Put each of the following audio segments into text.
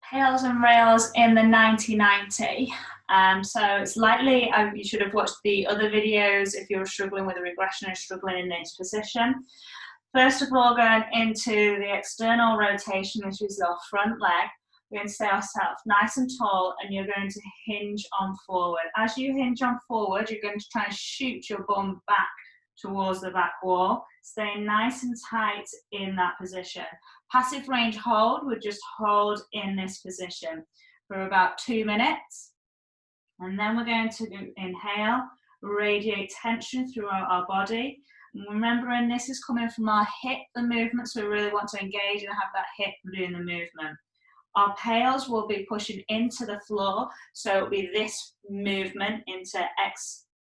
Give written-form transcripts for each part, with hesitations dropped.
PAILs and RAILs in the 90-90. So it's likely you should have watched the other videos if you're struggling with a regression or struggling in this position. First of all, going into the external rotation, which is your front leg, we're going to stay ourselves nice and tall, and you're going to hinge on forward. As you hinge on forward, you're going to try and shoot your bum back towards the back wall, staying nice and tight in that position. Passive range hold would just hold in this position for about 2 minutes. And then we're going to inhale, radiate tension throughout our body. And remembering this is coming from our hip, the movement, so we really want to engage and have that hip doing the movement. Our PAILs will be pushing into the floor, so it'll be this movement into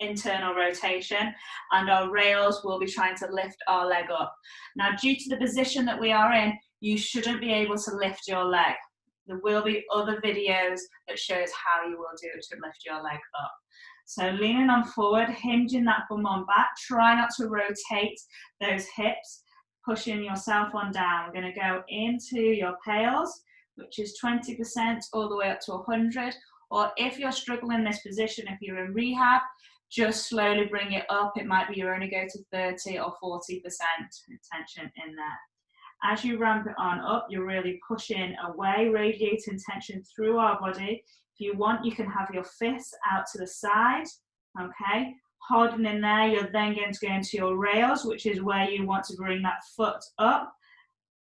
internal rotation, and our rails will be trying to lift our leg up. Now, due to the position that we are in, you shouldn't be able to lift your leg. There will be other videos that shows how you will do to lift your leg up. So leaning on forward, hinging that bum on back, try not to rotate those hips, pushing yourself on down. We're going to go into your PAILs, which is 20% all the way up to 100, or if you're struggling in this position, if you're in rehab, just slowly bring it up. It might be you only go to 30 or 40% tension in there. As you ramp it on up, you're really pushing away, radiating tension through our body. If you want, you can have your fists out to the side, okay? Holding in there, you're then going to go into your rails, which is where you want to bring that foot up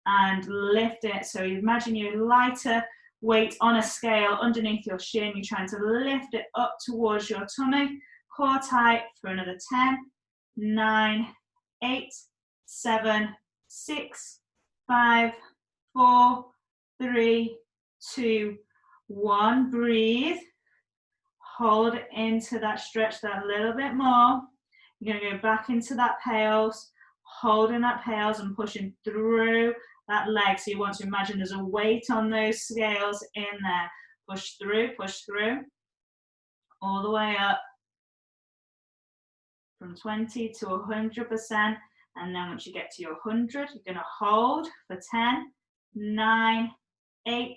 and lift it. So you imagine your lighter weight on a scale underneath your shin. You're trying to lift it up towards your tummy. Core tight for another 10, 9, 8, 7, 6, 5, 4, 3, 2, 1. Breathe. Hold into that stretch that little bit more. You're going to go back into that PAILs, holding that PAILs and pushing through that leg. So you want to imagine there's a weight on those scales in there. Push through, all the way up. From 20 to 100%, and then once you get to your 100, you're going to hold for 10, 9, 8,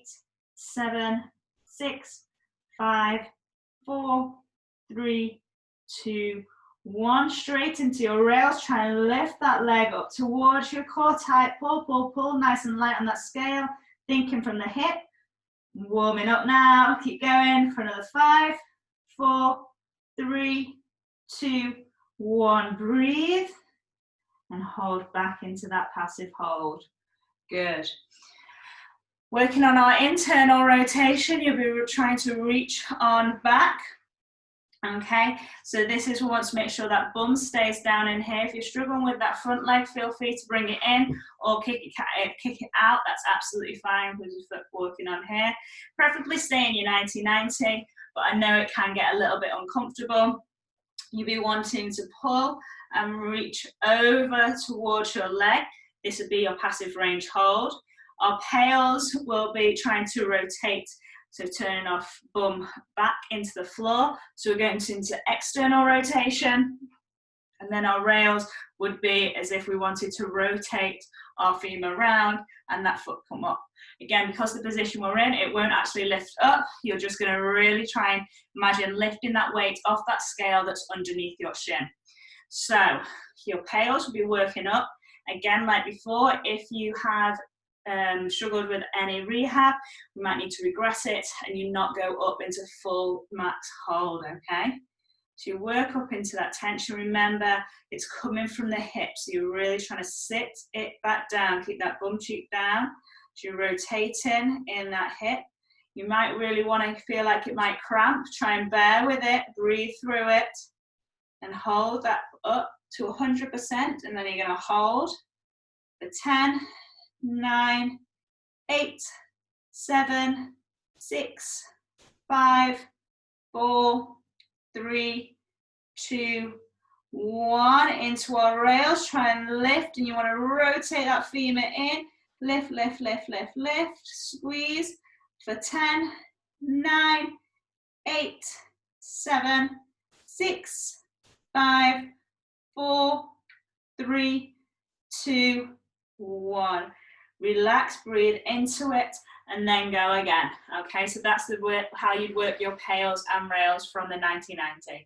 7, 6, 5, 4, 3, 2, 1. Straight into your rails. Try and lift that leg up towards your core tight. Pull, pull, pull, nice and light on that scale. Thinking from the hip. Warming up now. Keep going for another 5, 4, 3, 2, 1. Breathe and hold back into that passive hold. Good. Working on our internal rotation, you'll be trying to reach on back. Okay, so this is we want to make sure that bum stays down in here. If you're struggling with that front leg, feel free to bring it in or kick it out. That's absolutely fine with your foot working on here. Preferably stay in your 90-90, but I know it can get a little bit uncomfortable. You'll be wanting to pull and reach over towards your leg. This would be your passive range hold. Our PAILs will be trying to rotate, so turning our bum back into the floor. So we're going into external rotation. And then our rails would be as if we wanted to rotate our femur around and that foot come up. Again, because the position we're in, it won't actually lift up. You're just going to really try and imagine lifting that weight off that scale that's underneath your shin. So your PAILs will be working up. Again, like before, if you have struggled with any rehab, we might need to regress it and you not go up into full max hold, okay? So you work up into that tension. Remember, it's coming from the hips. So you're really trying to sit it back down, keep that bum cheek down. So you're rotating in that hip. You might really want to feel like it might cramp. Try and bear with it, breathe through it, and hold that up to 100%. And then you're going to hold for 10, 9, 8, 7, 6, 5, 4, 3, 2, 1. Into our rails. Try and lift, and you want to rotate that femur in. Lift, lift, lift, lift, lift. Squeeze for 10, 9, 8, 7, 6, 5, 4, 3, 2, 1. Relax, breathe into it, and then go again. Okay, so that's how you'd work your PAILs and RAILs from the 90-90.